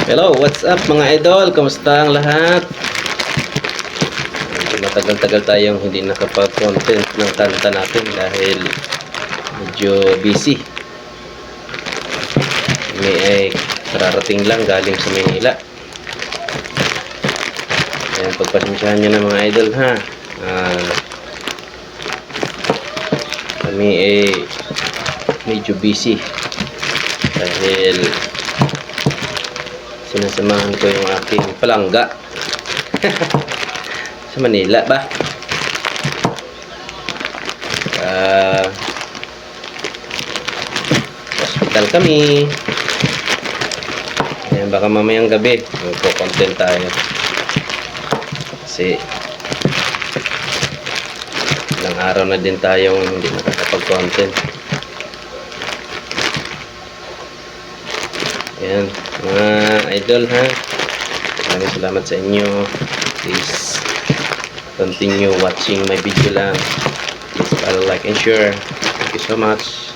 Hello, what's up mga idol? Kamusta ang lahat? Medyo matagal-tagal tayong hindi nakapag-content ng kanta natin dahil medyo busy. May ay kararating lang galing sa Maynila. Ayan, pagpasensyahan nyo na mga idol ha. Kami ay medyo busy dahil sinasamahan ko yung aking palangga sa Manila ba. Hospital kami. Ayan, baka mamayang gabi magpo-content tayo kasi ilang araw na din tayong hindi nakakapag-content. Ayan, mga idol ha, maraming salamat sa inyo. Please continue watching my video lang. Please follow, like and share. Thank you so much.